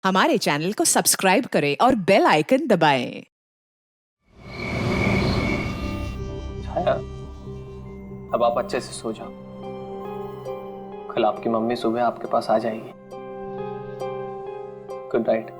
हमारे चैनल को सब्सक्राइब करें और बेल आइकन दबाएं। छाया, अब आप अच्छे से सो जाओ। कल आपकी मम्मी सुबह आपके पास आ जाएगी। Good night.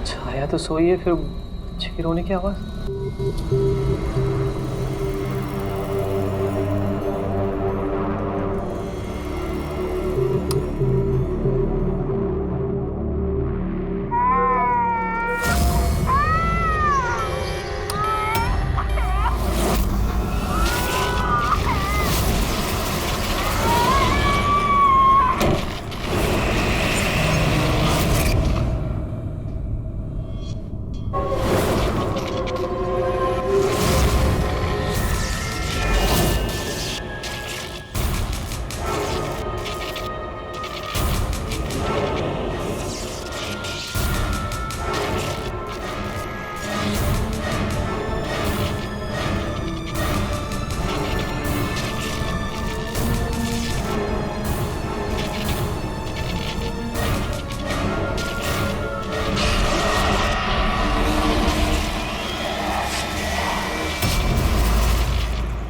छाया तो सोई है, फिर बच्चे की रोने की आवाज।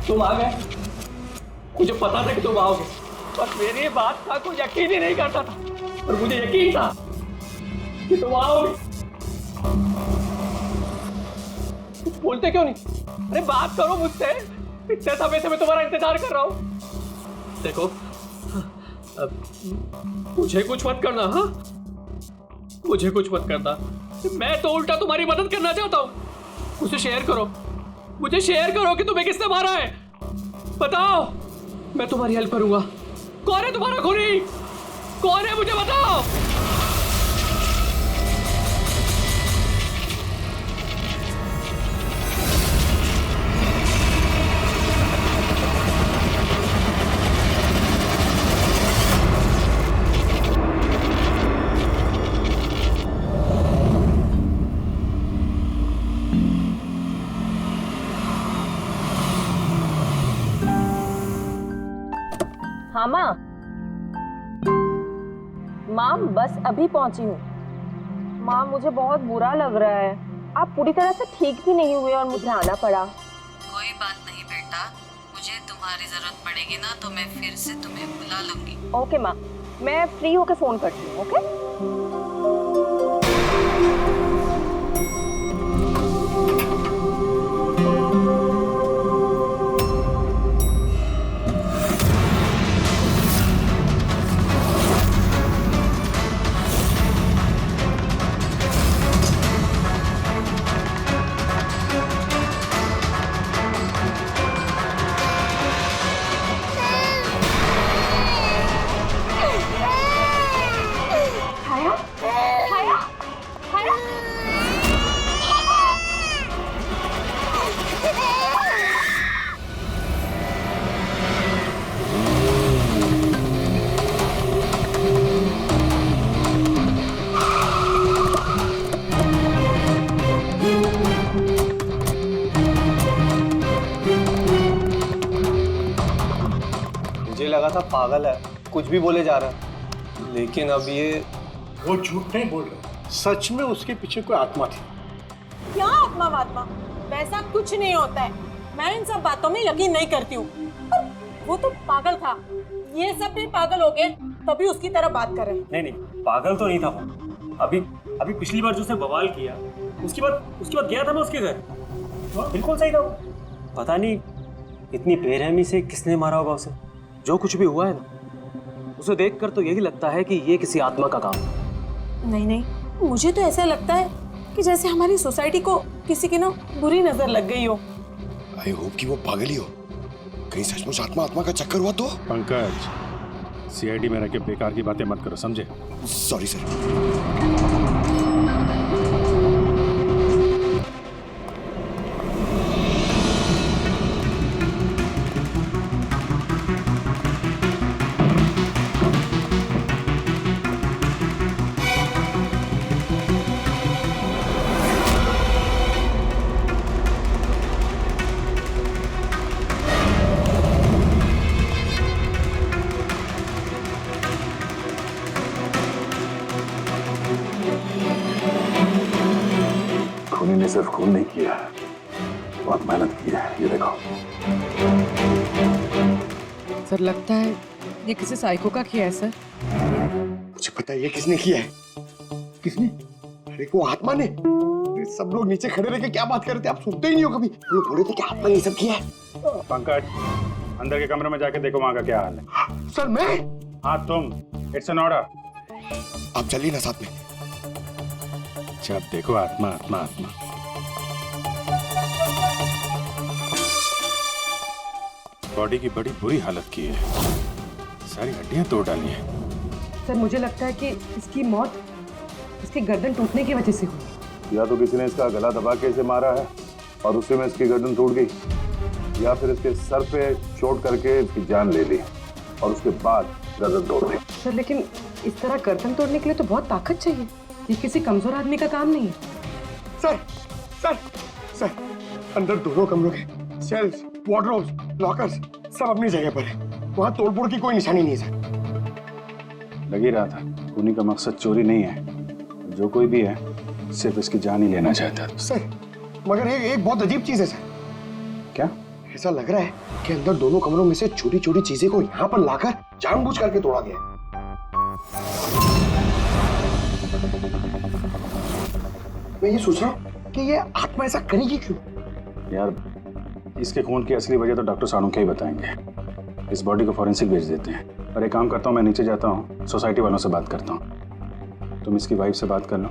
तुम आ गए। मुझे पता था कि तुम आओगे, पर मेरी बात का कोई यकीन ही नहीं करता था, और मुझे यकीन था कि तुम आओगे। तुम बोलते क्यों नहीं? अरे बात करो मुझसे। इतने समय से मैं तुम्हारा इंतजार कर रहा हूँ। देखो, मुझे कुछ मत करना। हाँ, मुझे कुछ मत करना। मैं तो उल्टा तुम्हारी मदद करना चाहता हूँ। मुझे शेयर करो, मुझे शेयर करो कि तुम्हें किसने मारा है। बताओ, मैं तुम्हारी हेल्प करूंगा। कौन है तुम्हारा खूनी? कौन है, मुझे बताओ। हाँ माँ, माँ बस अभी पहुंची हूँ। माँ मुझे बहुत बुरा लग रहा है। आप पूरी तरह से ठीक भी नहीं हुए और मुझे आना पड़ा। कोई बात नहीं बेटा, मुझे तुम्हारी जरूरत पड़ेगी ना तो मैं फिर से तुम्हें बुला लूंगी। ओके माँ, मैं फ्री होकर फोन करती हूँ। ओके। छाया, लगा था पागल है, कुछ भी बोले जा रहा है, लेकिन अब ये वो झूठ नहीं बोल रहे, सच में उसके पीछे कोई आत्मा थी। क्या आत्मा वात्मा, वैसा कुछ नहीं होता है। मैं इन सब बातों में यकीन नहीं करती हूँ। वो तो पागल था, ये सब भी पागल हो गए तभी उसकी तरह बात कर रहे हैं। नहीं पागल तो नहीं था वो। अभी पिछली बार जो उसने बवाल किया उसके बाद गया था मैं उसके घर, बिल्कुल सही था वो। पता नहीं इतनी बेरहमी से किसने मारा होगा उसे। जो कुछ भी हुआ है ना, उसे देखकर तो यही लगता है कि ये किसी आत्मा का काम है। नहीं, मुझे तो ऐसा लगता है कि जैसे हमारी सोसाइटी को किसी की ना बुरी नजर लग गई हो। आई होप कि वो पागल ही हो, कहीं सचमुच आत्मा का चक्कर हुआ तो। पंकज, सीआईडी में रह के बेकार की बातें मत करो, समझे? Sorry sir. खूनी ने सिर्फ खून नहीं किया, बहुत मेहनत की है, ये देखो। सर लगता है ये किसी साइको का किया है सर। मुझे पता है ये किसने किया है। किसने? अरे वो आत्मा ने। अरे सब लोग नीचे खड़े रह के क्या बात कर रहे थे, आप सुनते ही नहीं हो कभी। वो बोले थे कि आत्मा ने ये सब किया है। पंकज, अंदर के कमरे में जाके देखो वहां का क्या हाल है। सर मैं? हाँ तुम, इट्स एन ऑर्डर। आप चलिए ना साथ में। जब देखो आत्मा आत्मा आत्मा। बॉडी की बड़ी बुरी हालत की है, सारी हड्डियां तोड़ डाली हैं। सर मुझे लगता है कि इसकी मौत इसकी गर्दन टूटने की वजह से हुई। या तो किसी ने इसका गला दबा के इसे मारा है और उसी में इसकी गर्दन टूट गई, या फिर इसके सर पे चोट करके इसकी जान ले ली और उसके बाद गर्दन तोड़ दी। सर लेकिन इस तरह गर्दन तोड़ने के लिए तो बहुत ताकत चाहिए, ये किसी कमजोर आदमी का काम नहीं है। सर सर सर, अंदर दोनों कमरों के सेल्स, वार्डरोब्स, लॉकर्स सब अपनी जगह पर है। वहाँ तोड़फोड़ की कोई निशानी नहीं है सर। लग ही रहा था, खूनी का मकसद चोरी नहीं है, जो कोई भी है सिर्फ इसकी जान ही लेना चाहता था। सर मगर एक बहुत अजीब चीज है सर। क्या? ऐसा लग रहा है कि अंदर दोनों कमरों में से छोटी छोटी चीजें को यहाँ पर लाकर जानबूझ करके तोड़ा गया। मैं ये सोच रहा हूँ कि ये आत्मा ऐसा करेगी क्यों? यार इसके खून की असली वजह तो डॉक्टर साणुखे ही बताएंगे। इस बॉडी को फॉरेंसिक भेज देते हैं। और एक काम करता हूँ, मैं नीचे जाता हूँ, सोसाइटी वालों से बात करता हूँ। तुम इसकी वाइफ से बात कर लो,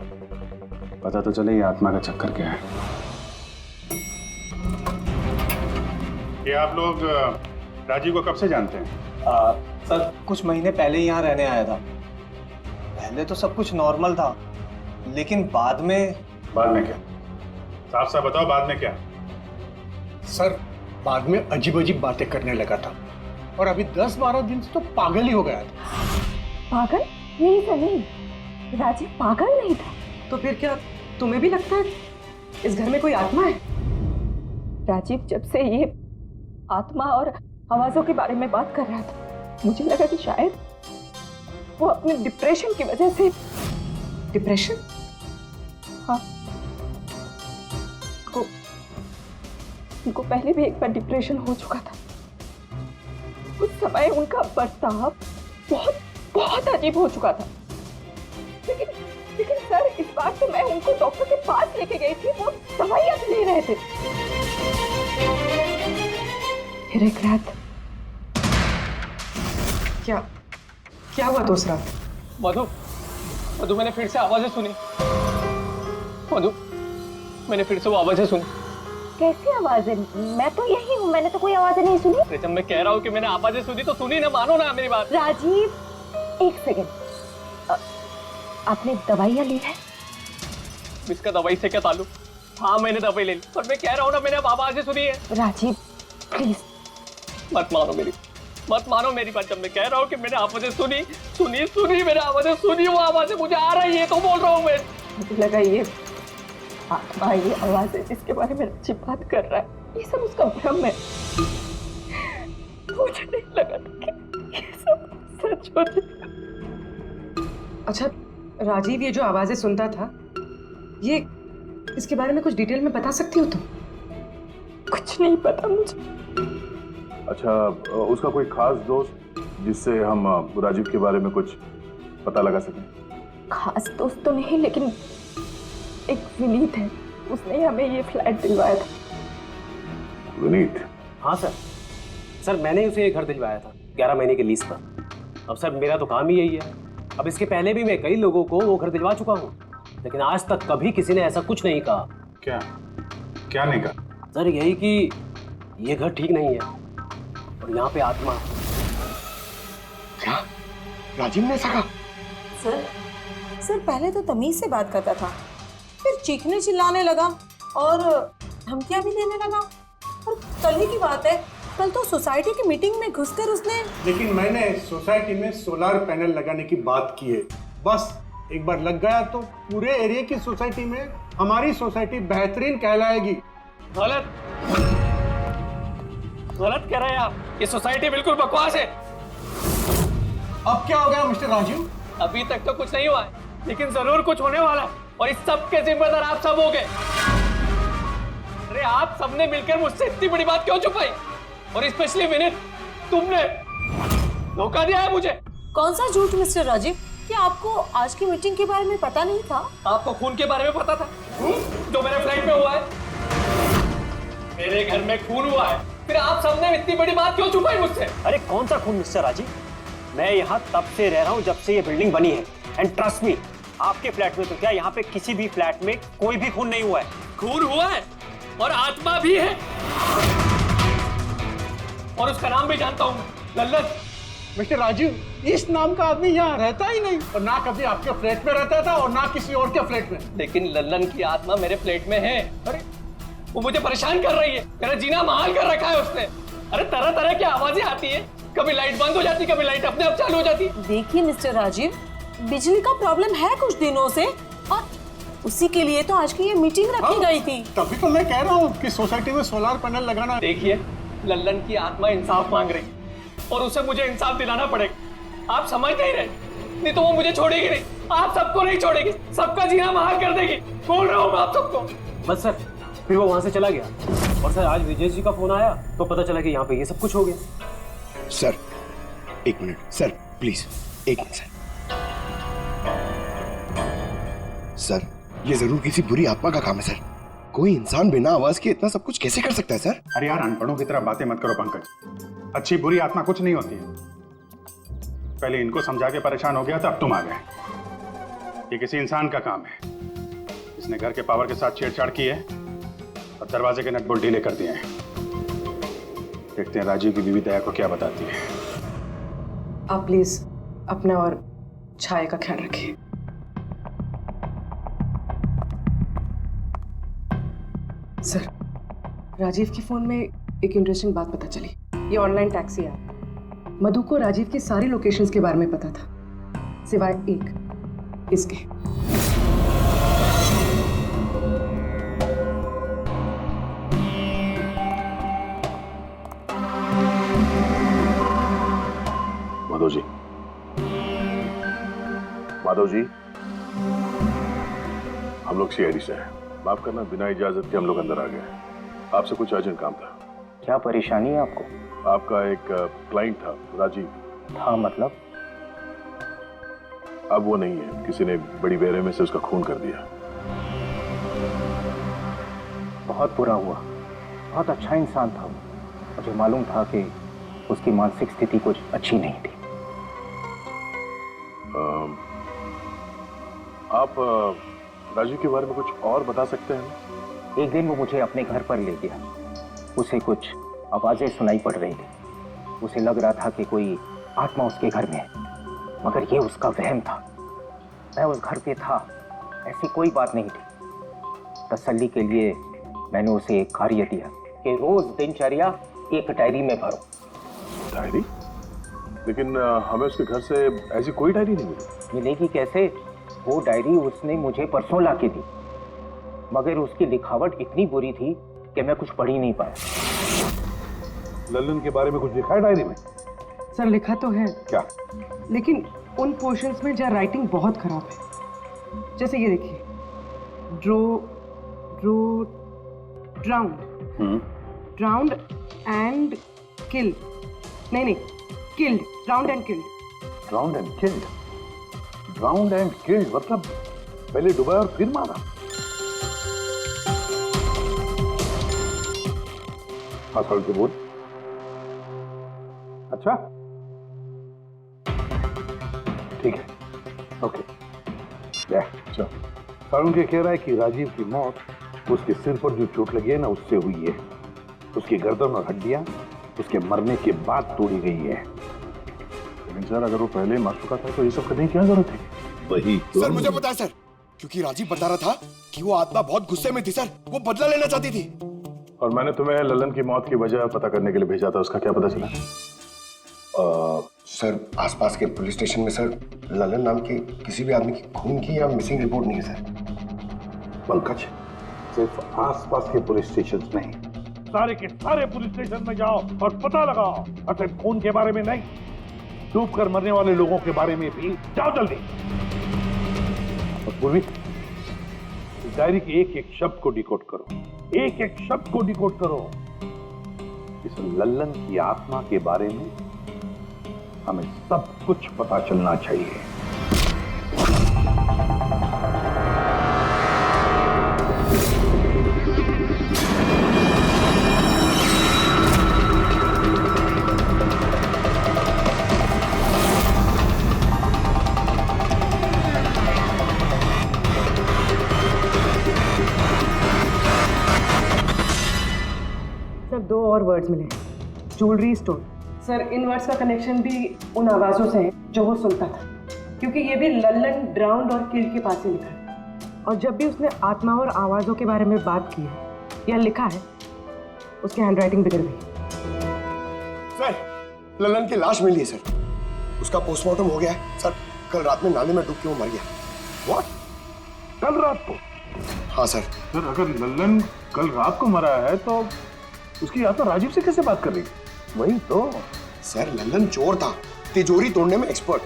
पता तो चले ये आत्मा का चक्कर क्या है। ये आप लोग राजीव को कब से जानते हैं? सर कुछ महीने पहले ही यहाँ रहने आया था। पहले तो सब कुछ नॉर्मल था, लेकिन बाद में क्या? साफ साफ बताओ, बाद में क्या? सर बाद में अजीब अजीब बातें करने लगा था और अभी 10-12 दिन से तो पागल ही हो गया था। पागल? नहीं सर नहीं, राजीव पागल नहीं था। तो फिर क्या तुम्हें भी लगता है इस घर में कोई आत्मा है? राजीव जब से ये आत्मा और आवाजों के बारे में बात कर रहा था, मुझे लगा कि शायद वो अपने डिप्रेशन की वजह से। डिप्रेशन? हाँ, उनको पहले भी एक बार डिप्रेशन हो चुका था। उस समय उनका बर्ताव बहुत बहुत अजीब हो चुका था। लेकिन सर इस बार तो मैं उनको डॉक्टर के पास लेके गई थी, वो दवाइयां ले रहे थे। फिर एक रात क्या हुआ दूसरा? मधु मैंने फिर से आवाजें सुनी। मधु मैंने फिर से वो आवाजें सुनी। कैसी आवाजें? मैं तो यही हूँ, मैंने तो कोई आवाजें नहीं सुनी। जब मैं कह रहा हूँ कि मैंने आवाजें सुनी तो सुनी ना, मानो ना मेरी बात। राजीव एक सेकंड, आपने दवाइयाँ ली है? इसका दवाई से क्या ताल्लुक? हाँ मैंने दवाई ले ली, पर मैं कह रहा हूँ ना मैंने अब आवाजें सुनी है। राजीव प्लीज मत मानो मेरी बात। जब मैं कह रहा हूँ कि मैंने आवाजें सुनी मैंने आवाजें सुनी, वो आवाजें मुझे आ रही है तो बोल रहा हूँ मैं। मुझे लगा ये आत्मा, ये आवाजें जिसके बारे में अच्छी बात कर रहा है, ये सब उसका भ्रम है। मुझे नहीं लगा था कि छोड़ दे। अच्छा राजीव, ये जो आवाजें सुनता था, ये इसके बारे में कुछ डिटेल में बता सकती हो तुम? कुछ नहीं पता मुझे। अच्छा, उसका कोई खास दोस्त जिससे हम राजीव के बारे में कुछ पता लगा सकें? खास दोस्त तो नहीं, लेकिन एक विनीत है, उसने हमें ये फ्लैट दिलवाया था। विनीत? हाँ सर, सर मैंने उसे ये घर दिलवाया था 11 महीने के लीज पर। अब सर मेरा तो काम ही यही है। अब इसके पहले भी मैं कई लोगों को वो घर दिलवा चुका हूँ, लेकिन आज तक कभी किसी ने ऐसा कुछ नहीं कहा। क्या क्या नहीं कहा? सर यही कि ये घर ठीक नहीं है और यहाँ पे आत्मा। क्या राजीव ने ऐसा कहा? सर पहले तो तमीज से बात करता था, फिर चीखने चिल्लाने लगा और धमकियां भी देने लगा। और कल ही की बात है, कल तो सोसाइटी की मीटिंग में घुसकर उसने। लेकिन मैंने सोसाइटी में सोलर पैनल लगाने की बात की है। बस एक बार लग गया तो पूरे एरिया की सोसाइटी में हमारी सोसाइटी बेहतरीन कहलाएगी। गलत गलत कह रहे हैं आप। ये सोसाइटी बिल्कुल बकवास है। अब क्या हो गया मिस्टर राजीव? अभी तक तो कुछ नहीं हुआ है, लेकिन जरूर कुछ होने वाला है और इस सब के जिम्मेदार आप सब हो गए। अरे आप सबने मिलकर मुझसे इतनी बड़ी बात क्यों छुपाई? और स्पेशली विनीत, तुमने धोखा दिया है मुझे। कौन सा झूठ मिस्टर राजीव? क्या आपको आज की मीटिंग के बारे में पता नहीं था? आपको खून के बारे में पता था जो मेरे फ्लैट में हुआ है? मेरे घर में खून हुआ है, फिर आप सबने इतनी बड़ी बात क्यों छुपाई मुझसे? अरे कौन सा खून मिस्टर राजीव? मैं यहाँ तब से रह रहा हूँ जब से ये बिल्डिंग बनी है, एंड ट्रस्ट मी, आपके फ्लैट में तो क्या, यहाँ पे किसी भी फ्लैट में कोई भी खून नहीं हुआ है। खून हुआ है और आत्मा भी है, और उसका नाम भी जानता हूँ, लल्लन। मिस्टर राजीव, इस नाम का आदमी यहाँ रहता ही नहीं, और ना कभी आपके फ्लैट में रहता था और ना किसी और के फ्लैट में। लेकिन लल्लन की आत्मा मेरे फ्लैट में है। अरे वो मुझे परेशान कर रही है, मेरा जीना महाल कर रखा है उसने। अरे तरह तरह की आवाजें आती है, कभी लाइट बंद हो जाती, कभी लाइट अपने आप चालू हो जाती। देखिए मिस्टर राजीव, बिजली का प्रॉब्लम है कुछ दिनों से, और उसी के लिए तो आज की ये मीटिंग रखी गई थी। तभी तो मैं कह रहा हूँ कि सोसाइटी में सोलर पैनल लगाना। देखिए, लल्लन की आत्मा इंसाफ मांग रही और उसे मुझे इंसाफ दिलाना पड़ेगा। आप समझ नहीं रहे, नहीं तो वो मुझे छोड़ेगी नहीं। आप सबको नहीं छोड़ेगी, सबका जीना महाल कर देगी। बोल रहा हूँ मैं आप सबको। बस सर, फिर वो वहां से चला गया, और सर आज विजय जी का फोन आया तो पता चला कि यहाँ पे ये सब कुछ हो गया। सर एक मिनट सर, प्लीज एक मिनट सर। सर ये जरूर किसी बुरी आत्मा का काम है सर। कोई इंसान बिना आवाज के इतना सब कुछ कैसे कर सकता है सर? अरे यार, अनपढ़ों की तरह बातें मत करो पंकज। अच्छी बुरी आत्मा कुछ नहीं होती है। पहले इनको समझा के परेशान हो गया था, अब तुम आ गए। ये किसी इंसान का काम है। इसने घर के पावर के साथ छेड़छाड़ की है और दरवाजे के नट बोल्ट ढीले कर दिए हैं। देखते हैं राजीव की बीवी दया को क्या बताती है। आप प्लीज अपना और छाया का ख्याल रखिए। सर, राजीव के फोन में एक इंटरेस्टिंग बात पता चली। ये ऑनलाइन टैक्सी ऐप, मधु को राजीव की सारी लोकेशंस के बारे में पता था, सिवाय एक, इसके। माधव जी, माधव जी, हम लोग सीआईडी से हैं। माफ करना, बिना इजाजत के हम लोग अंदर आ गए। आपसे कुछ अर्जेंट काम था। क्या परेशानी है आपको? आपका एक क्लाइंट था, राजीव। हाँ मतलब? अब वो नहीं है, किसी ने बड़ी बेरहमी से उसका खून कर दिया। बहुत बुरा हुआ। बहुत अच्छा इंसान था वो। मुझे मालूम था कि उसकी मानसिक स्थिति कुछ अच्छी नहीं थी। आप राजीव के बारे में कुछ और बता सकते हैं? एक दिन वो मुझे अपने घर पर ले गया। उसे कुछ आवाजें सुनाई पड़ रही थी। उसे लग रहा था कि कोई आत्मा उसके घर में है, मगर ये उसका वहम था। मैं उस घर पे था, ऐसी कोई बात नहीं थी। तसल्ली के लिए मैंने उसे एक कार्य दिया कि रोज दिनचर्या एक डायरी में भरो। डायरी? लेकिन हमें उसके घर से ऐसी कोई डायरी नहीं मिली। मिलेगी कैसे? वो डायरी उसने मुझे परसों ला के दी, मगर उसकी लिखावट इतनी बुरी थी कि मैं कुछ पढ़ ही नहीं पाया। लल्लन के बारे में कुछ लिखा है डायरी में? सर लिखा तो है क्या? लेकिन उन पोर्शंस में जहाँ राइटिंग बहुत खराब है। जैसे ये देखिए, ड्राउंड एंड किल, नहीं killed, drowned and killed. Drowned and killed? Drowned and killed मतलब पहले डुबाया और फिर मारा? हाँ सर के बोल। अच्छा ठीक है, ओके। चलो, सारुण के कह रहा है कि राजीव की मौत उसके सिर पर जो चोट लगी है ना उससे हुई है। उसकी गर्दन और हड्डियां उसके मरने के बाद तोड़ी गई है। लेकिन सर अगर वो पहले मर चुका था तो ये सब करने की क्या जरूरत है? वही तो। सर मुझे पता है सर, क्योंकि राजीव बता रहा था कि वो आत्मा बहुत गुस्से में थी सर, वो बदला लेना चाहती थी। और मैंने तुम्हें ललन की मौत की वजह पता करने के लिए भेजा था, उसका क्या पता चला? सर आसपास के पुलिस स्टेशन में सर ललन नाम के किसी भी आदमी की खून की या मिसिंग रिपोर्ट नहीं है सर। पंकज, सिर्फ आसपास के पुलिस स्टेशन नहीं, सारे के सारे पुलिस स्टेशन में जाओ और पता लगाओ। और सिर्फ खून के बारे में नहीं, डूब कर मरने वाले लोगों के बारे में भी जाओ जल्दी। और पूर्वी, डायरी के एक एक शब्द को डिकोड करो, एक एक शब्द को डिकोड करो। इस लल्लन की आत्मा के बारे में हमें सब कुछ पता चलना चाहिए। सर 2 और वर्ड्स मिले, ज्वेलरी स्टोर। सर इन वर्ड्स का कनेक्शन भी उन आवाज़ों से है जो वो सुनता था, क्योंकि ये भी लल्लन, ड्राउंड और किल के पास ही लिखा है। और जब भी उसने आत्मा और आवाज़ों के बारे में बात की है या लिखा है, उसकी हैंडराइटिंग बिगड़ गई। सर ललन की लाश मिली है सर, उसका पोस्टमार्टम हो गया है सर। कल रात में नाले में डूब के वो मर गया। What? कल रात को? हाँ सर। सर अगर लल्लन कल रात को मरा है तो उसकी आत्मा राजीव से कैसे बात कर रही है? वही तो सर, लल्लन चोर था, तिजोरी तोड़ने में एक्सपर्ट।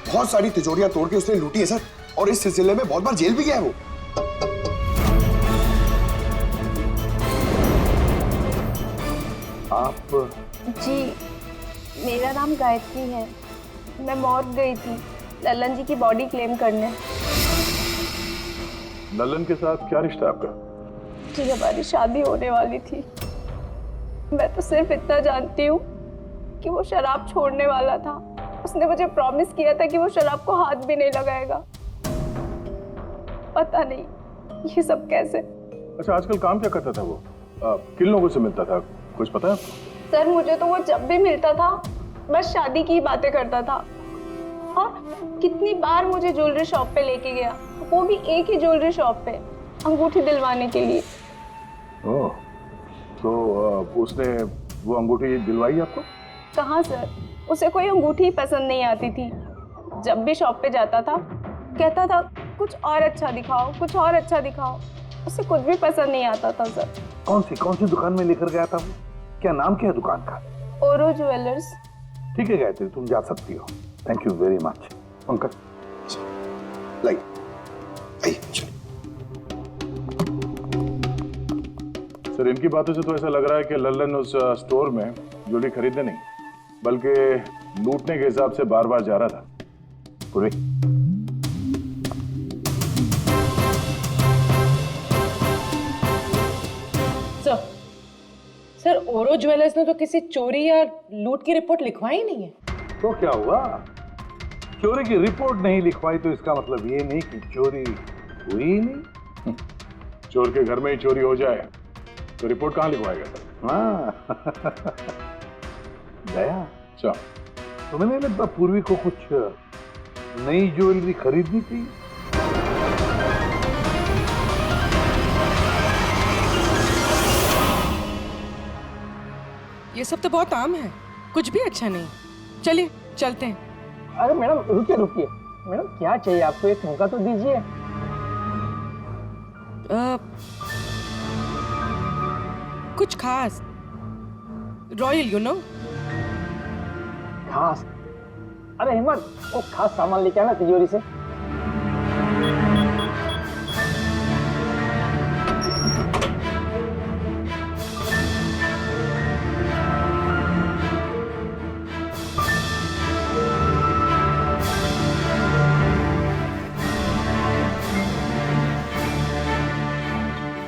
बहुत सारी तिजोरियां तोड़ के उसने लूटी है सर, और इस सिलसिले में बहुत बार जेल भी गया है वो। आप? जी मेरा नाम गायत्री है। मैं मौत गई थी लल्लन जी की बॉडी क्लेम करने। लल्लन के साथ क्या रिश्ता आपका? जी हमारी शादी होने वाली थी। मैं तो सिर्फ इतना जानती हूँ कि वो शराब छोड़ने वाला था। उसने मुझे प्रॉमिस किया था कि वो शराब को हाथ भी नहीं लगाएगा। पता नहीं ये सब कैसे। अच्छा आजकल काम क्या करता था वो? किन लोगों से मिलता था, कुछ पता है आपको? सर मुझे तो वो जब भी मिलता था बस शादी की बातें करता था, और कितनी बार मुझे ज्वेलरी शॉप पे लेके गया, वो भी एक ही ज्वेलरी शॉप पे, अंगूठी दिलवाने के लिए। ओह, तो उसने वो अंगूठी दिलवाई आपको? कहाँ सर, उसे कोई अंगूठी पसंद नहीं आती थी। जब भी शॉप पे जाता था कहता था कुछ और अच्छा दिखाओ, कुछ और अच्छा दिखाओ। उसे कुछ भी पसंद नहीं आता था सर। कौन सी दुकान में लेकर गया था वो? क्या नाम क्या है दुकान का? ओरो ज्वेलर्स। ठीक है गायत्री, तुम जा सकती हो। Thank you very much. Pankaj like sir इनकी बातों से तो ऐसा लग रहा है कि लल्लन उस स्टोर में ज्वेलरी खरीदने नहीं बल्कि लूटने के हिसाब से बार बार जा रहा था। पूरी सर ओरो ज्वेलर्स ने तो किसी चोरी या लूट की रिपोर्ट लिखवाई नहीं है। तो क्या हुआ? चोरी की रिपोर्ट नहीं लिखवाई तो इसका मतलब ये नहीं कि चोरी हुई ही नहीं। चोर के घर में ही चोरी हो जाए तो रिपोर्ट कहाँ लिखवाएगा सर? हाँ दया, अच्छा तुम्हें नहीं लगता पूर्वी को कुछ नई ज्वेलरी खरीदनी थी? ये सब तो बहुत आम है, कुछ भी अच्छा नहीं। चलिए चलते हैं। अरे मैडम रुकिए रुकिए, मैडम क्या चाहिए आपको, एक मौका तो दीजिए। कुछ खास, रॉयल यू नो। खास, अरे हिम्मत वो खास सामान लेके आना तिजोरी से।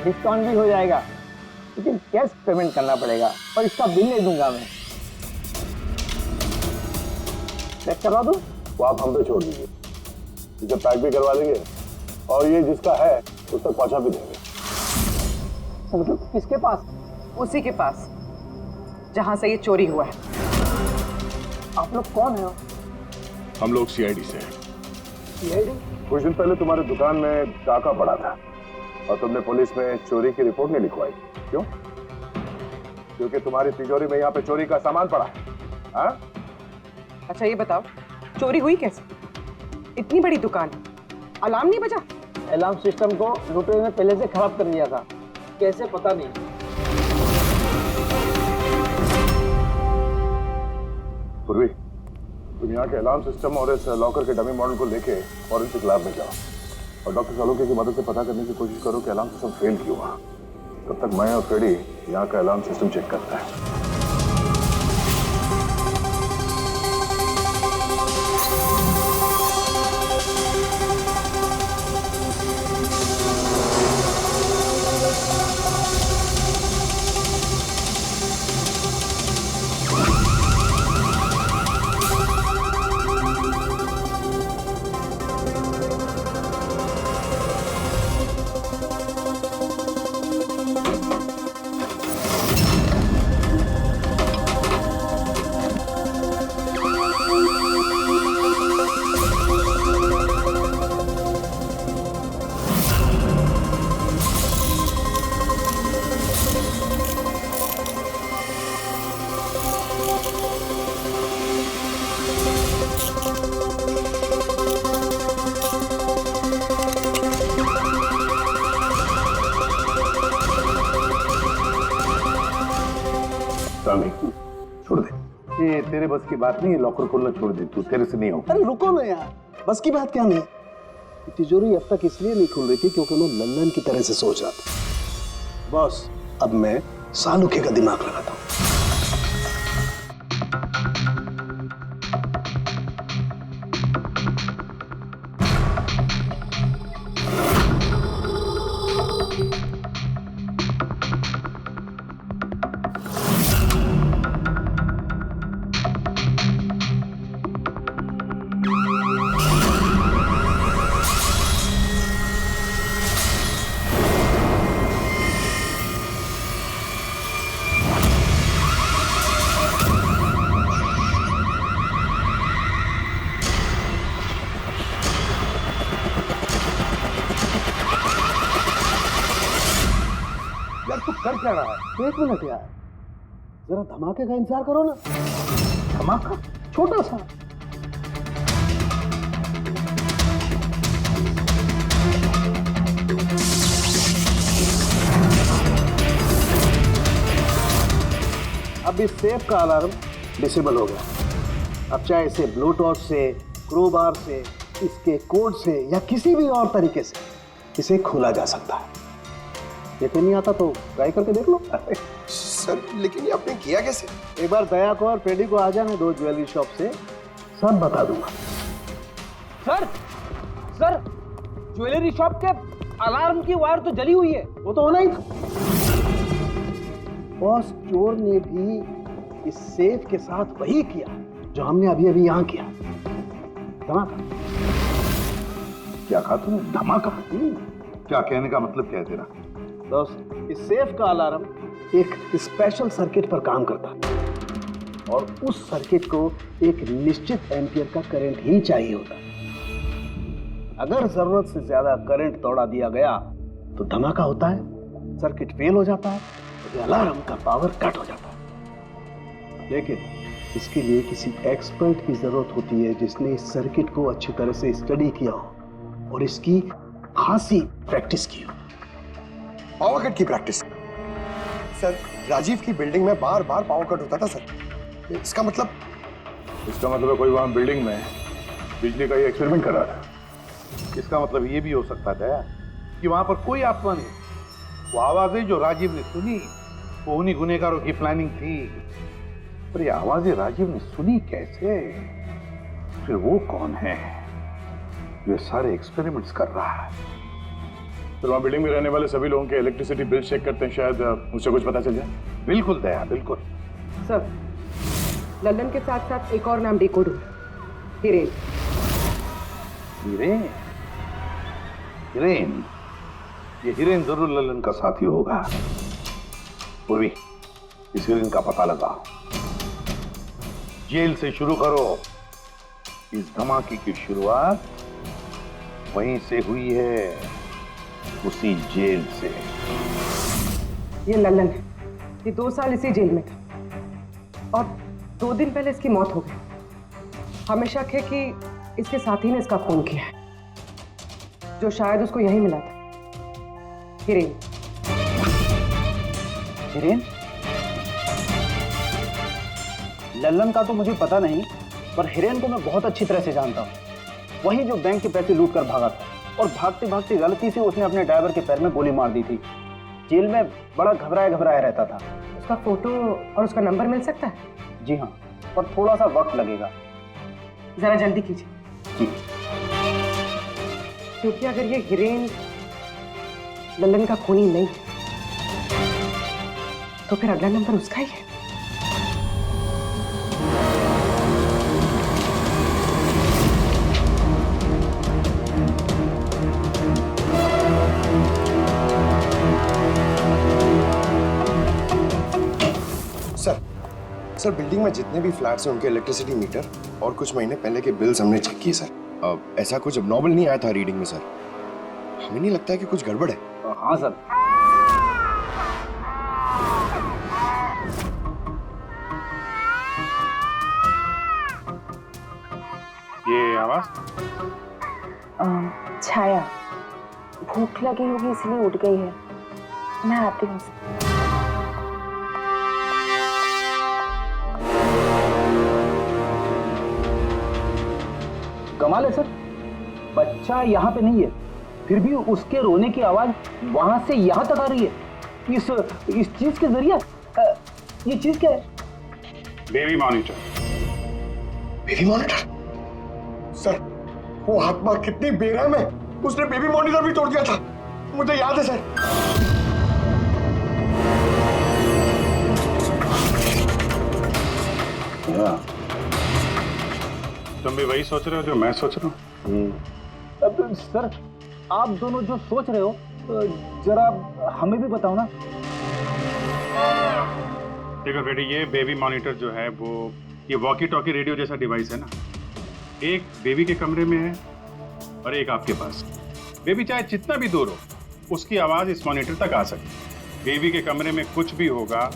डिस्काउंट भी हो जाएगा, लेकिन कैश पेमेंट करना पड़ेगा और इसका बिल नहीं दूंगा मैं। चेक करवा दूं? वो आप हम पे छोड़ दीजिए, इसे पैक भी करवा देंगे और ये जिसका है उस तक पहुंचा भी देंगे। मतलब किसके पास? उसी के पास जहां से ये चोरी हुआ है। आप लोग कौन है? हम लोग सीआईडी से हैं। सीआईडी? कुछ दिन पहले तुम्हारे दुकान में डाका पड़ा था और तुमने पुलिस में चोरी की रिपोर्ट नहीं लिखवाई, क्यों? क्योंकि तुम्हारी तिजोरी में यहाँ पे चोरी का सामान पड़ा है। हाँ? अच्छा ये बताओ, चोरी हुई कैसे? इतनी बड़ी दुकान, अलार्म नहीं बजा? अलार्म सिस्टम को लुटेरे ने पहले से खराब कर दिया था, कैसे पता नहीं। पूर्वी, तुम यहाँ के अलार्म सिस्टम और इस लॉकर के डमी मॉडल को लेके फॉरेंसिक लैब में जाओ और डॉक्टर सालुके की मदद से पता करने की कोशिश करो कि अलार्म सिस्टम फेल क्यों हुआ। तब तक मैं और फ्रेडी यहाँ का अलार्म सिस्टम चेक करता है। छोड़ दे, ये तेरे बस की बात नहीं है, लॉकर खोलना छोड़ दे, तू तेरे से नहीं होगा। अरे रुको ना यार, बस की बात क्या नहीं। तिजोरी अब तक इसलिए नहीं खुल रही थी क्योंकि मैं लल्लन की तरह से सोच रहा था। बॉस, अब मैं सालुके का दिमाग लगाता हूँ। यार तू कर क्या रहा है? एक मिनट यार, जरा धमाके का इंतजार करो ना। धमाका? छोटा सा। अब इस सेफ का अलार्म डिसेबल हो गया। अब चाहे इसे ब्लूटूथ से, क्रोबार से, इसके कोड से या किसी भी और तरीके से इसे खोला जा सकता है। यकीन नहीं आता तो ट्राई करके देख लो। सर लेकिन ये आपने किया कैसे? एक बार दया को और पेडी को आ जाने दो ज्वेलरी शॉप से, सब बता दूंगा। सर, सर, ज्वेलरी शॉप के अलार्म की वायर तो जली हुई है। वो तो होना ही था। बॉस, चोर ने भी इस सेफ के साथ वही किया जो हमने अभी अभी यहाँ किया, धमाका। क्या कहा तूने? धमाका? क्या कहने का मतलब क्या है तेरा? दोस्त, इस सेफ का अलार्म एक स्पेशल सर्किट पर काम करता है और उस सर्किट को एक निश्चित एम्पियर का करंट ही चाहिए होता है। अगर जरूरत से ज्यादा करंट दौड़ा दिया गया तो धमाका होता है, सर्किट फेल हो जाता है, तो अलार्म का पावर कट हो जाता है। लेकिन इसके लिए किसी एक्सपर्ट की जरूरत होती है जिसने इस सर्किट को अच्छी तरह से स्टडी किया हो और इसकी खासी प्रैक्टिस की हो। पावर कट की प्रैक्टिस? सर, राजीव की बिल्डिंग में बार बार पावर कट होता था सर। इसका मतलब इसका मतलब कोई वहां बिल्डिंग में बिजली का ये एक्सपेरिमेंट कर रहा था। इसका मतलब ये भी हो सकता था कि वहां पर कोई आत्मा नहीं। वो आवाजें जो राजीव ने सुनी वो उन्हीं गुनहगारों की प्लानिंग थी। पर ये आवाजें राजीव ने सुनी कैसे? फिर वो कौन है जो ये सारे एक्सपेरिमेंट्स कर रहा है? फिर वहां बिल्डिंग में रहने वाले सभी लोगों के इलेक्ट्रिसिटी बिल चेक करते हैं, शायद मुझसे कुछ पता चल जाए। बिल्कुल दया, बिल्कुल। सर, लल्लन के साथ साथ एक और नाम डिकोड हुआ, हिरेन। हिरेन? हिरेन? ये हिरेन जरूर लल्लन का साथी होगा। पूर्वी, इस हिरेन का पता लगाओ। जेल से शुरू करो। इस धमाके की शुरुआत वहीं से हुई है, उसी जेल से। ये लल्लन है, ये 2 साल इसी जेल में था और 2 दिन पहले इसकी मौत हो गई। हमें शक है कि इसके साथी ने इसका खून किया है, जो शायद उसको यही मिला था। हिरेन। हिरेन? लल्लन का तो मुझे पता नहीं, पर हिरेन को मैं बहुत अच्छी तरह से जानता हूँ। वही जो बैंक के पैसे लूट कर भागा था और भागते भागते गलती से उसने अपने ड्राइवर के पैर में गोली मार दी थी। जेल में बड़ा घबराया रहता था। उसका फोटो और उसका नंबर मिल सकता है? जी हाँ, पर थोड़ा सा वक्त लगेगा। जरा जल्दी कीजिए। जी। क्योंकि अगर ये हिरेन लल्लन का खूनी नहीं है तो फिर अगला नंबर उसका ही है। सर, बिल्डिंग में जितने भी फ्लैट्स हैं उनके इलेक्ट्रिसिटी मीटर और कुछ महीने पहले के बिल्स हमने चेक किए सर। ऐसा कुछ अबनॉर्मल नहीं आया था रीडिंग में सर। हमें नहीं लगता है कि कुछ गड़बड़ है। हाँ सर। ये आवाज? छाया, भूख लगी होगी इसलिए उठ गई है। मैं आती हूँ। कमाल है सर, बच्चा यहाँ पे नहीं है, फिर भी उसके रोने की आवाज वहां से यहाँ तक आ रही है। इस चीज के जरिए ये चीज क्या है? Baby monitor. Baby monitor? Sir, वो आत्मा कितनी बेरहम है, उसने बेबी मॉनिटर भी तोड़ दिया था, मुझे याद है सर। तुम भी वही सोच रहे हो जो मैं सोच रहा हूँ? अब सर, आप दोनों जो सोच रहे हो जरा हमें भी बताओ ना। देखो बेटी, ये बेबी मॉनिटर जो है वो ये वॉकी टॉकी रेडियो जैसा डिवाइस है ना। एक बेबी के कमरे में है और एक आपके पास। बेबी चाहे जितना भी दूर हो उसकी आवाज इस मॉनिटर तक आ सकती। बेबी के कमरे में कुछ भी होगा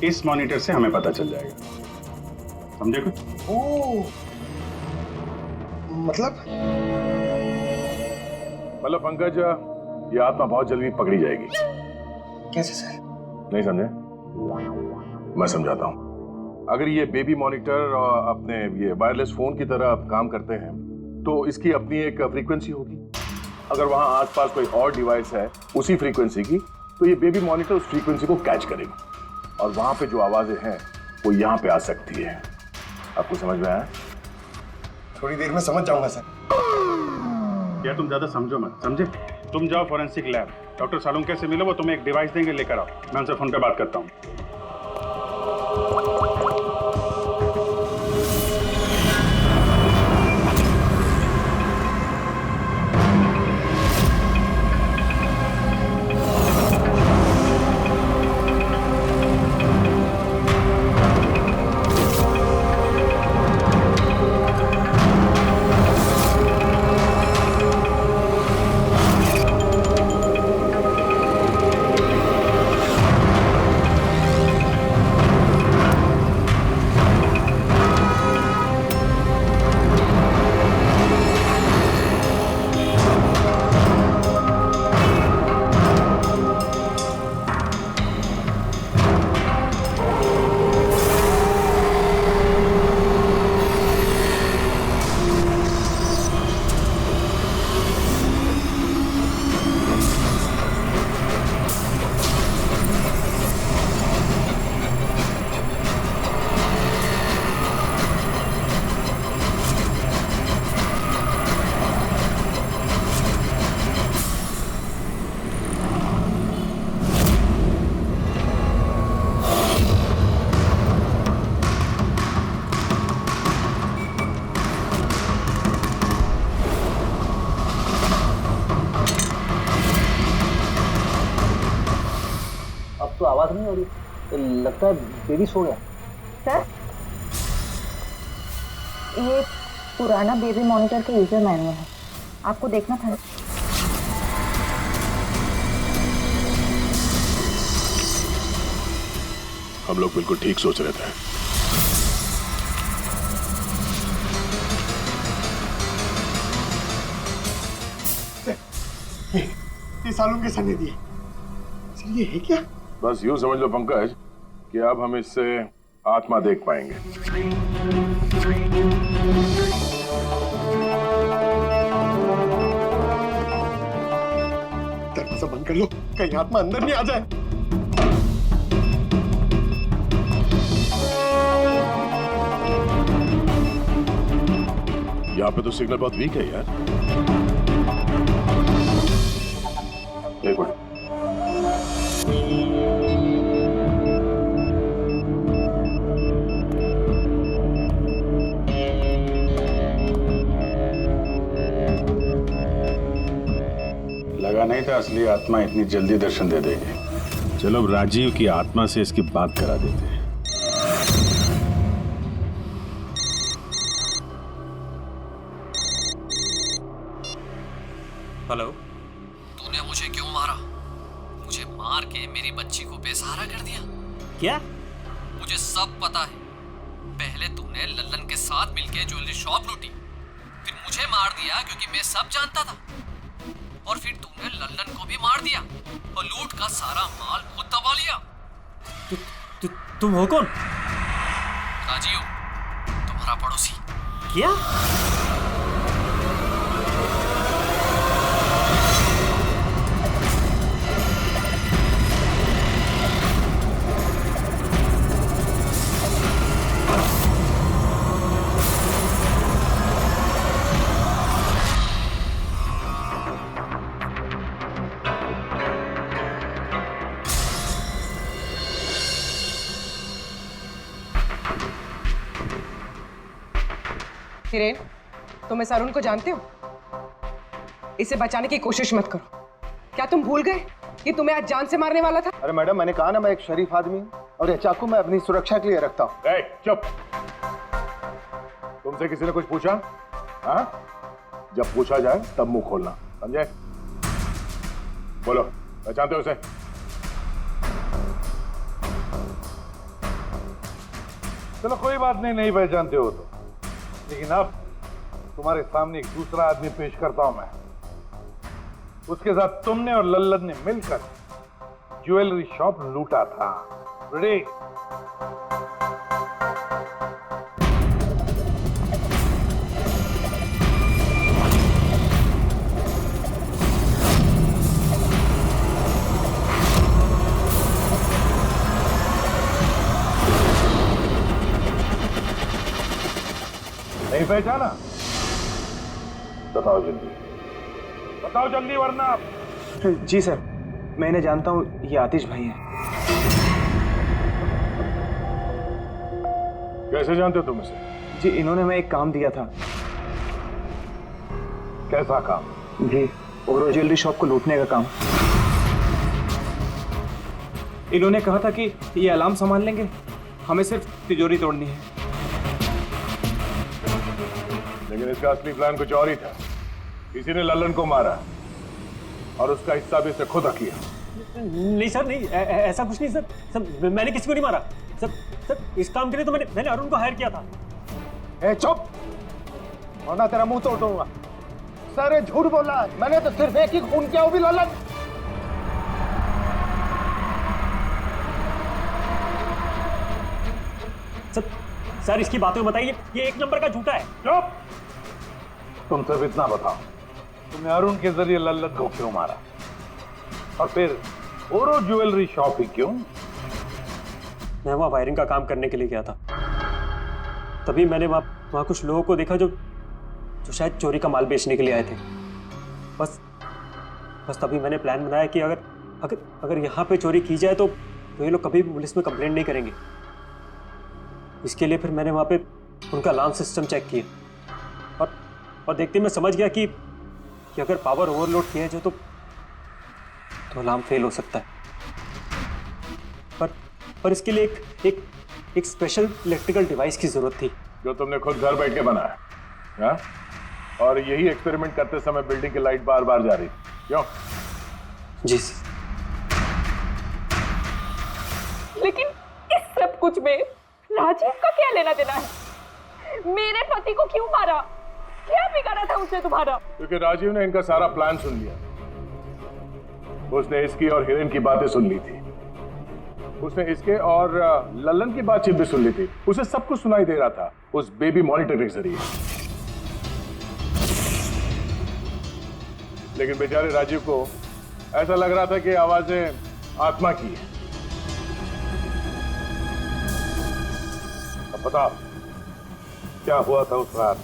इस मॉनिटर से हमें पता चल जाएगा। समझे कुछ? मतलब पंकज, ये आत्मा बहुत जल्दी पकड़ी जाएगी। कैसे सर? नहीं समझे? मैं समझाता हूँ। अगर ये बेबी मॉनिटर अपने ये वायरलेस फोन की तरह काम करते हैं तो इसकी अपनी एक फ्रीक्वेंसी होगी। अगर वहां आसपास कोई और डिवाइस है उसी फ्रीक्वेंसी की तो ये बेबी मॉनिटर उस फ्रीक्वेंसी को कैच करेगी और वहां पे जो आवाजें हैं वो यहाँ पे आ सकती है। आपको समझ में आया? थोड़ी देर में समझ जाऊंगा सर। या तुम ज्यादा समझो मत, समझे? तुम जाओ फॉरेंसिक लैब, डॉक्टर सालुंके से मिलो, वो तुम्हें एक डिवाइस देंगे, लेकर आओ। मैं उनसे फोन पे बात करता हूँ। तो आवाज नहीं हो रही, लगता है बेबी सो गया। सर, ये पुराना बेबी मॉनिटर का यूजर मैनुअल है, आपको देखना था। हम लोग बिल्कुल ठीक सोच रहे थे। ये सालों के सने दिए, ये है क्या? बस यूं समझ लो पंकज कि अब हम इससे आत्मा देख पाएंगे। दरवाजा बंद कर लो, कहीं आत्मा अंदर नहीं आ जाए। यहाँ पे तो सिग्नल बहुत वीक है यार। एक मिनट। लगा नहीं था असली आत्मा इतनी जल्दी दर्शन दे देगी। चलो अब राजीव की आत्मा से इसकी बात करा देते हैं। हेलो। तूने मुझे क्यों मारा? मुझे मार के मेरी बच्ची को बेसहारा कर दिया। क्या? मुझे सब पता है। पहले तूने लल्लन के साथ मिलके ज्वेलरी शॉप लूटी, फिर मुझे मार दिया क्योंकि मैं सब जानता था, और फिर तूने लल्लन को भी मार दिया और लूट का सारा माल खुद दबा लिया। तुम हो कौन? राजीव, तुम्हारा पड़ोसी। क्या? हिरेन, तुम इस अरुण को जानते हो? इसे बचाने की कोशिश मत करो। क्या तुम भूल गए कि तुम्हें आज जान से मारने वाला था? अरे मैडम, मैंने कहा ना मैं एक शरीफ आदमी हूँ और यह चाकू मैं अपनी सुरक्षा के लिए रखता हूँ। चुप। तुमसे किसी ने कुछ पूछा? हाँ? जब पूछा जाए तब मुंह खोलना, समझे? बोलो, पहचानते हो उसे? चलो कोई बात नहीं, नहीं पहचानते हो तो, लेकिन अब तुम्हारे सामने एक दूसरा आदमी पेश करता हूं मैं। उसके साथ तुमने और लल्लन ने मिलकर ज्वेलरी शॉप लूटा था। रेडी? नहीं पहचाना? बताओ जल्दी, बताओ जल्दी, वरना आप। जी सर, मैं इन्हें जानता हूँ, ये आतिश भाई हैं। कैसे जानते हो तुम इसे? जी, इन्होंने हमें एक काम दिया था। कैसा काम? जी, ओरो ज्वेलरी शॉप को लूटने का काम। इन्होंने कहा था कि ये अलार्म संभाल लेंगे, हमें सिर्फ तिजोरी तोड़नी है। लेकिन इसका असली प्लान कुछ और ही था। किसी ने लल्लन को मारा और उसका हिस्सा भी इसे खुद किया। नहीं सर, नहीं, ऐसा कुछ नहीं सर, मैंने किसी को नहीं मारा सर, इस काम के लिए तो मैंने अरुण को हायर किया था। ए चुप, वरना तेरा मुंह तोड़ दूंगा। सर ये झूठ बोला, मैंने तो सिर्फ एक ही खून किया, वो भी लल्लन। सर इसकी बातें बताइए, ये एक नंबर का झूठा है। चुप। तुम सिर्फ इतना बताओ, तुमने अरुण के जरिए लल्लन को क्यों मारा, और फिर ओरो ज्वेलरी शॉप ही क्यों? मैं वहाँ वायरिंग का काम करने के लिए गया था, तभी मैंने वहाँ कुछ लोगों को देखा जो शायद चोरी का माल बेचने के लिए आए थे। बस तभी मैंने प्लान बनाया कि अगर यहाँ पे चोरी की जाए तो ये लोग कभी भी पुलिस में कंप्लेंट नहीं करेंगे। इसके लिए फिर मैंने वहाँ पे उनका अलार्म सिस्टम चेक किया और देखते मैं समझ गया कि अगर पावर ओवरलोड किया जाए तो अलार्म फेल हो सकता है। पर इसके लिए एक स्पेशल इलेक्ट्रिकल डिवाइस की जरूरत थी जो तुमने खुद घर बैठ के बनाया, हाँ? और यही एक्सपेरिमेंट करते समय बिल्डिंग की लाइट बार बार जा रही, क्यों? जी। लेकिन इस सब कुछ में राजीव का क्या लेना देना है? मेरे पति को क्यों मारा? क्या बिगाड़ा था उसने तुम्हारा? क्योंकि राजीव ने इनका सारा प्लान सुन लिया। उसने इसकी और हिरेन की बातें सुन ली थी। उसने इसके और लल्लन की बातचीत भी सुन ली थी। उसे सब कुछ सुनाई दे रहा था उस बेबी मॉनिटर के जरिए। लेकिन बेचारे राजीव को ऐसा लग रहा था कि आवाजें आत्मा की है। अब बता क्या हुआ था उस रात?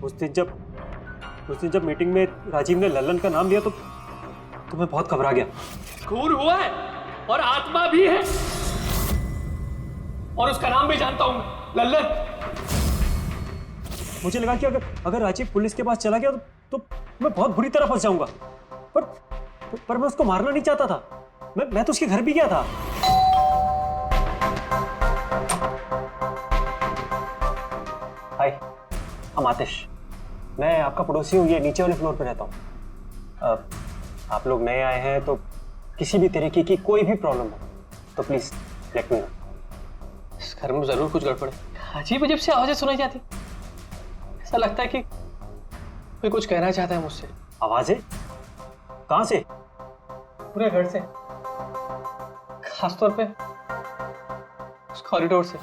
उस दिन जब मीटिंग में राजीव ने लल्लन का नाम लिया तो मैं बहुत घबरा गया। खून हुआ है और आत्मा भी है, और उसका नाम भी जानता हूं, लल्लन। मुझे लगा कि अगर राजीव पुलिस के पास चला गया तो मैं बहुत बुरी तरह फंस जाऊंगा। पर मैं उसको मारना नहीं चाहता था। मैं तो उसके घर भी गया था। हाय, हम आतिश। मैं आपका पड़ोसी हूँ, ये नीचे वाले फ्लोर पे रहता हूँ। आप लोग नए आए हैं तो किसी भी तरीके की कोई भी प्रॉब्लम हो तो प्लीज लेट मी नो। इस घर में जरूर कुछ गड़बड़ है। अजीब अजीब सी आवाजें सुनाई जाती, ऐसा लगता है कि कोई कुछ कहना चाहता है मुझसे। आवाजें कहां से? पूरे घर से, खासतौर पे उस कॉरिडोर से।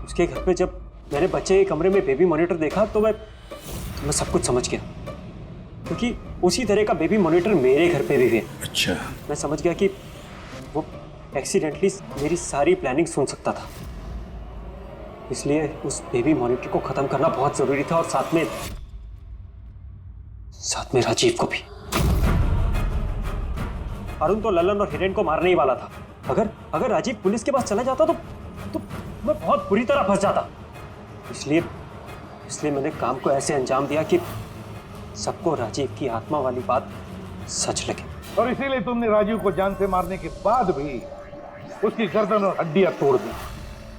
उसके घर पे जब मैंने बच्चे के कमरे में बेबी मॉनिटर देखा तो मैं सब कुछ समझ गया, क्योंकि उसी तरह का बेबी मॉनिटर मेरे घर पे भी है। अच्छा। मैं समझ गया कि वो एक्सीडेंटली मेरी सारी प्लानिंग सुन सकता था, इसलिए उस बेबी मॉनिटर को खत्म करना बहुत जरूरी था, और साथ में राजीव को भी। अरुण तो लल्लन और हिरेन को मारने ही वाला था। अगर राजीव पुलिस के पास चला जाता तो मैं बहुत बुरी तरह फंस जाता। इसलिए मैंने काम को ऐसे अंजाम दिया कि सबको राजीव की आत्मा वाली बात सच लगे। और इसीलिए तुमने राजीव को जान से मारने के बाद भी उसकी गर्दन और हड्डियां तोड़ दी,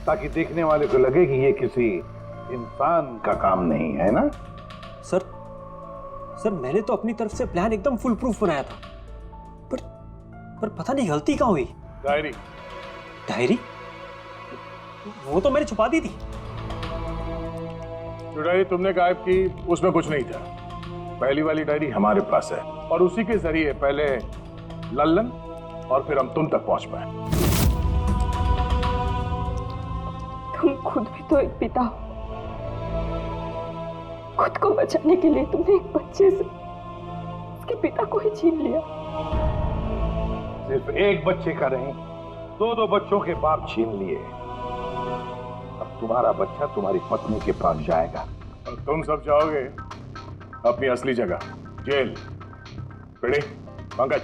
ताकि देखने वाले को लगे कि ये किसी इंसान का काम नहीं है ना? सर मैंने तो अपनी तरफ से प्लान एकदम फुल प्रूफ बनाया था, पर पता नहीं गलती कहाँ हुई। डायरी वो तो मैंने छुपा दी थी। जो डायरी तुमने गायब की उसमें कुछ नहीं था। पहली वाली डायरी हमारे पास है, और उसी के जरिए पहले लल्लन और फिर हम तुम तक पहुंच पाए। तुम खुद भी तो एक पिता हो। खुद को बचाने के लिए तुमने एक बच्चे से उसके पिता को ही छीन लिया। सिर्फ एक बच्चे का नहीं, दो बच्चों के बाप छीन लिए। अब तुम्हारा बच्चा तुम्हारी पत्नी के पास जाएगा, और तुम सब जाओगे अपनी असली जगह, जेल। पेड़ी, Pankaj.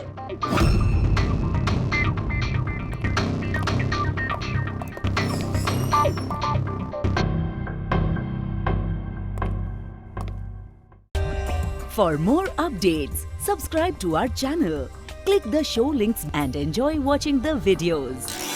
For more updates, subscribe to our channel, click the show links and enjoy watching the videos.